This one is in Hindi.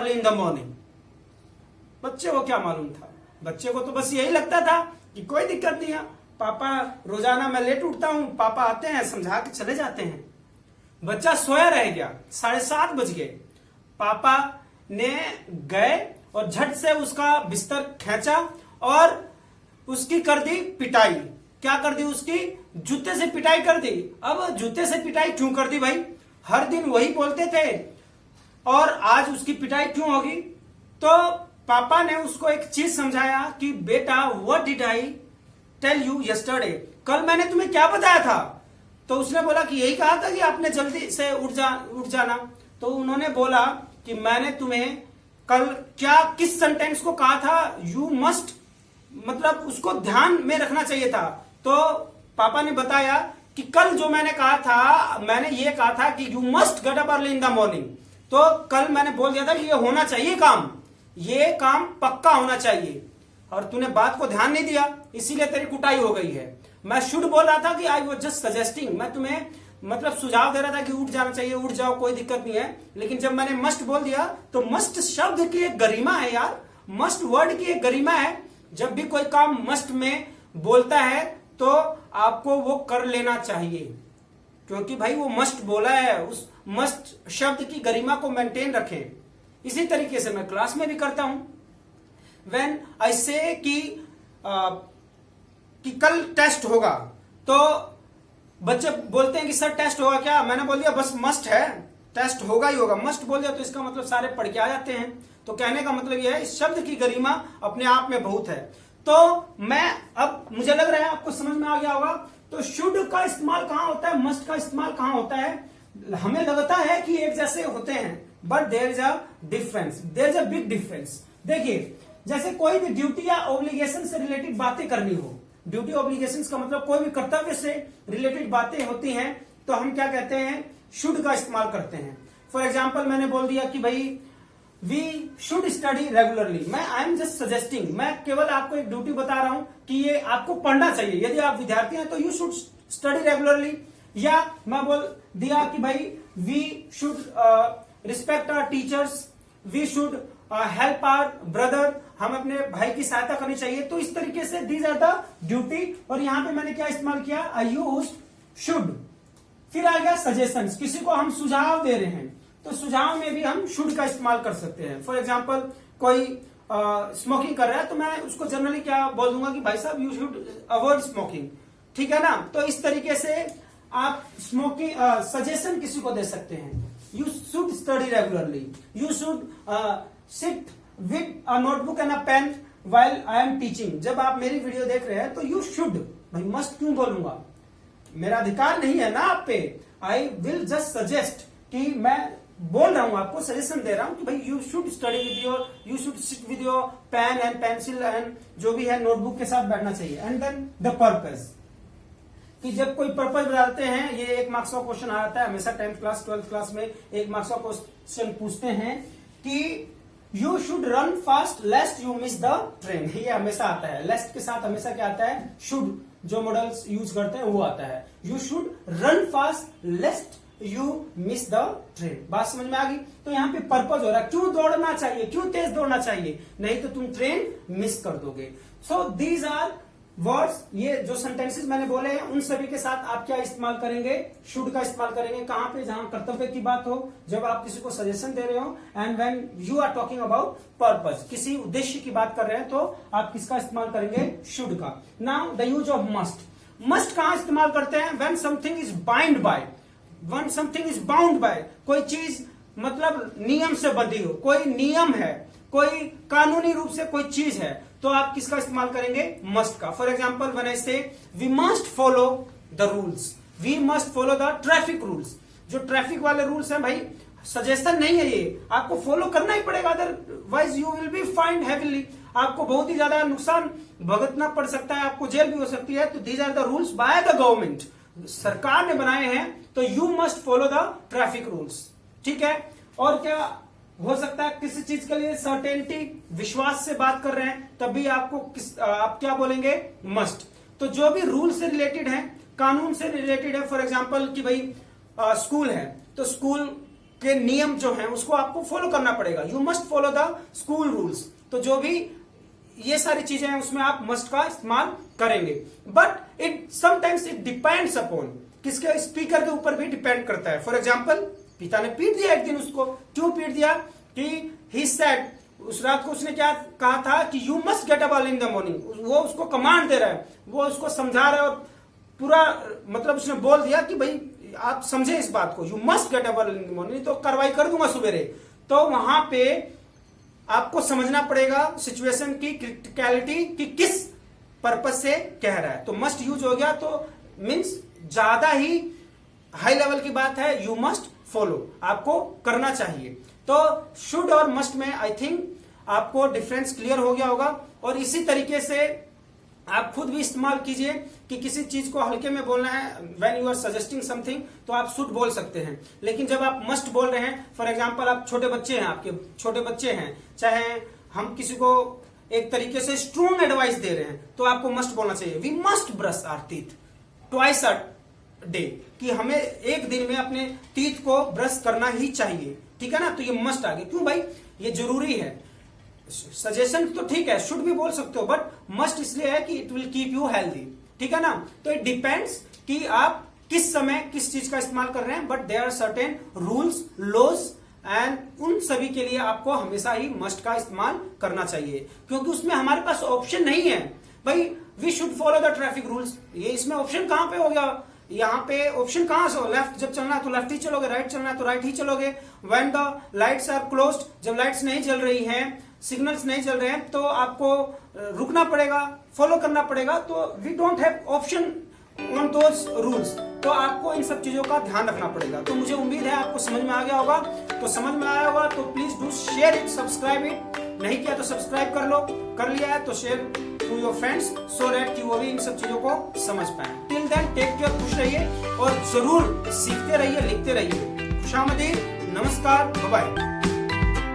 Early in the morning. बच्चे को क्या मालूम था, बच्चे को तो बस यही लगता था कि कोई दिक्कत नहीं है, पापा रोजाना मैं लेट उठता हूं, पापा आते हैं समझा के चले जाते हैं। बच्चा सोया रह गया, 7:30 बज गए, पापा ने गए और झट से उसका बिस्तर खींचा और उसकी कर दी पिटाई। क्या कर दी, उसकी जूते से पिटाई कर दी। अब जूते से पिटाई क्यों कर दी भाई, हर दिन वही बोलते थे और आज उसकी पिटाई क्यों होगी। तो पापा ने उसको एक चीज समझाया कि बेटा what did I tell you yesterday, कल मैंने तुम्हें क्या बताया था। तो उसने बोला कि यही कहा था कि आपने जल्दी से उठ जाना। तो उन्होंने बोला कि मैंने तुम्हें कल क्या किस सेंटेंस को कहा था, यू मस्ट, मतलब उसको ध्यान में रखना चाहिए था। तो पापा ने बताया कि कल जो मैंने कहा था, मैंने ये कहा था कि you must get up early in the morning. तो कल मैंने बोल दिया था कि ये होना चाहिए काम, ये काम पक्का होना चाहिए, और तूने बात को ध्यान नहीं दिया, इसीलिए तेरी कुटाई हो गई है। मैं शुड बोल रहा था कि आई वाज जस्ट सजेस्टिंग, मैं तुम्हें मतलब सुझाव दे रहा था कि उठ जाना चाहिए, उठ जाओ, कोई दिक्कत नहीं है। लेकिन जब मैंने मस्ट बोल दिया तो मस्ट शब्द की एक गरिमा है यार, मस्ट वर्ड की एक गरिमा है। जब भी कोई काम मस्ट में बोलता है तो आपको वो कर लेना चाहिए, क्योंकि भाई वो मस्ट बोला है, उस मस्ट शब्द की गरिमा को मेंटेन रखें। इसी तरीके से मैं क्लास में भी करता हूं। व्हेन आई से कि कल टेस्ट होगा, तो बच्चे बोलते हैं कि सर टेस्ट होगा क्या, मैंने बोल दिया बस मस्ट है, टेस्ट होगा ही होगा। मस्ट बोल दिया तो इसका मतलब सारे पढ़ के आ जाते हैं। तो कहने का मतलब यह है इस शब्द की गरिमा अपने आप में बहुत है। तो मैं अब मुझे लग रहा है आपको समझ में आ गया होगा। तो शुड का इस्तेमाल कहां होता है, मस्ट का इस्तेमाल कहां होता है। हमें लगता है कि एक जैसे होते हैं, but there is a difference, there is a big difference. देखिए, जैसे कोई भी ड्यूटी या ऑब्लिगेशन से रिलेटेड बातें करनी हो, ड्यूटी ऑब्लिगेशन का मतलब कोई भी कर्तव्य से रिलेटेड बातें होती हैं, तो हम क्या कहते हैं, शुड का इस्तेमाल करते हैं। फॉर एग्जाम्पल मैंने बोल दिया कि भाई वी शुड स्टडी रेगुलरली, मैं आई एम जस्ट सजेस्टिंग, मैं केवल आपको एक ड्यूटी बता रहा हूं कि ये आपको पढ़ना चाहिए, यदि आप विद्यार्थी हैं तो यू शुड स्टडी रेगुलरली। या मैं बोल दिया कि भाई we should respect our teachers, we should help our brother, हम अपने भाई की सहायता करनी चाहिए। तो इस तरीके से दीज आर द ड्यूटी। और यहां पे मैंने क्या इस्तेमाल किया, आई यूज्ड शुड। फिर आ गया सजेशंस, किसी को हम सुझाव दे रहे हैं तो सुझाव में भी हम शुड का इस्तेमाल कर सकते हैं। फॉर एग्जाम्पल कोई स्मोकिंग कर रहा है तो मैं उसको जनरली क्या बोल दूंगा कि भाई साहब यू शुड अवॉइड स्मोकिंग, ठीक है ना। तो इस तरीके से आप स्मोकिंग सजेशन किसी को दे सकते हैं। You should study regularly, you should sit with a notebook and a pen while I am teaching. जब आप मेरी वीडियो देख रहे हैं तो यू शुड, भाई मस्ट क्यों बोलूंगा, मेरा अधिकार नहीं है ना आप पे। आई विल जस्ट सजेस्ट कि मैं बोल रहा हूं, आपको सजेशन दे रहा हूं कि भाई you should study with your, you should sit with your pen and pencil and जो भी है नोटबुक के साथ बैठना चाहिए। एंड देन द पर्पस, कि जब कोई पर्पस बताते हैं, ये 1 मार्क्स का क्वेश्चन आता है हमेशा 10th क्लास 12th क्लास में 1 मार्क्स का क्वेश्चन पूछते हैं कि you should run fast लेस्ट you miss the train, ये हमेशा आता है। लेस्ट के साथ हमेशा क्या आता है, शुड, जो मॉडल्स यूज करते हैं वो आता है। You should run fast लेस्ट you miss the train. बात समझ में आ गई। तो यहाँ पे पर्पज हो रहा है, क्यों दौड़ना चाहिए, क्यों तेज दौड़ना चाहिए, नहीं तो तुम ट्रेन मिस कर दोगे। सो दीज आर वर्ड्स, ये जो सेंटेंसेस मैंने बोले हैं उन सभी के साथ आप क्या इस्तेमाल करेंगे, शुड का इस्तेमाल करेंगे। कहां पे, जहां कर्तव्य की बात हो, जब आप किसी को सजेशन दे रहे हो, and when you are talking about purpose, किसी उद्देश्य की बात कर रहे हैं तो आप किसका इस्तेमाल करेंगे, शुड का। Now the use of must, must कहां इस्तेमाल करते हैं, when something is bind by, when something is bound by, कोई चीज मतलब नियम से बंधी हो, कोई नियम है, कोई कानूनी रूप से कोई चीज है, तो आप किसका इस्तेमाल करेंगे, मस्ट का। For example when I say we must follow the rules, we must follow the traffic rules, जो ट्रैफिक वाले रूल्स हैं भाई सजेशन नहीं है, ये आपको फॉलो करना ही पड़ेगा, otherwise you will be find heavily, आपको बहुत ही ज्यादा नुकसान भुगतना पड़ सकता है, आपको जेल भी हो सकती है। तो these are the rules by the government, सरकार ने बनाए हैं, तो you must follow the traffic rules, ठीक है। और क्या हो सकता है, किसी चीज के लिए सर्टेनिटी, विश्वास से बात कर रहे हैं, तब भी आपको आप क्या बोलेंगे, मस्ट। तो जो भी रूल से रिलेटेड है, कानून से रिलेटेड है, फॉर एग्जाम्पल कि भाई स्कूल है तो स्कूल के नियम जो हैं उसको आपको फॉलो करना पड़ेगा। You must follow the school rules. तो जो भी ये सारी चीजें हैं उसमें आप मस्ट का इस्तेमाल करेंगे। But it sometimes it depends upon, किसके, स्पीकर के ऊपर भी डिपेंड करता है। फॉर एग्जाम्पल, पिता ने पीट दिया एक दिन उसको। क्यों पीट दिया? कि ही सेड, उस रात को उसने क्या कहा था कि you must get up early in the morning. वो उसको कमांड दे रहा है, वो उसको समझा रहा है और पूरा मतलब उसने बोल दिया कि भाई आप समझे इस बात को, you must get up early in the morning, तो कार्रवाई कर दूंगा सवेरे। तो वहां पे आपको समझना पड़ेगा सिचुएशन की क्रिटिकलिटी कि किस पर्पज से कह रहा है। तो मस्ट यूज हो गया तो मीन्स ज्यादा ही हाई लेवल की बात है, यू मस्ट फॉलो, आपको करना चाहिए। तो शुड और मस्ट में आई थिंक आपको डिफरेंस क्लियर हो गया होगा। और इसी तरीके से आप खुद भी इस्तेमाल कीजिए कि किसी चीज को हल्के में बोलना है, when you are suggesting something तो आप शुड बोल सकते हैं, लेकिन जब आप मस्ट बोल रहे हैं, फॉर एग्जांपल आप छोटे बच्चे हैं, आपके छोटे बच्चे हैं, चाहे हम किसी को एक तरीके से स्ट्रॉन्ग एडवाइस दे रहे हैं तो आपको मस्ट बोलना चाहिए। We must brush our teeth twice a day, कि हमें एक दिन में अपने टीथ को ब्रश करना ही चाहिए, ठीक है ना। तो ये मस्ट आ गया। क्यों भाई? ये जरूरी है। सजेशन तो ठीक है, शुड भी बोल सकते हो, बट मस्ट इसलिए है कि it will keep you healthy, ठीक है ना। तो इट डिपेंड्स कि आप किस समय किस चीज का इस्तेमाल कर रहे हैं, but there are certain rules, laws and उन सभी के लिए आपको हमेशा ही मस्ट का इस्तेमाल करना चाहिए, क्योंकि उसमें हमारे पास ऑप्शन नहीं है। भाई we should follow the traffic rules, ये इसमें ऑप्शन कहां पे हो गया? यहाँ पे ऑप्शन कहां से हो? लेफ्ट जब चलना है तो लेफ्ट ही चलोगे, राइट चलना है तो राइट ही चलोगे। When the lights are closed, जब लाइट्स नहीं जल रही हैं, सिग्नल्स नहीं चल रहे हैं, तो आपको रुकना पड़ेगा, फॉलो करना पड़ेगा। तो we don't have option on those rules. तो आपको इन सब चीजों का ध्यान रखना पड़ेगा। तो मुझे उम्मीद है आपको समझ में आ गया होगा। तो समझ में आया होगा तो please do share it, subscribe it. नहीं किया तो सब्सक्राइब कर लो, कर लिया है तो share to your friends so that कि वो भी इन सब चीजों को समझ पाए। टिल देन टेक केयर, खुश रहिए और जरूर सीखते रहिए, लिखते रहिए। खुशामदीद, नमस्कार, बाय।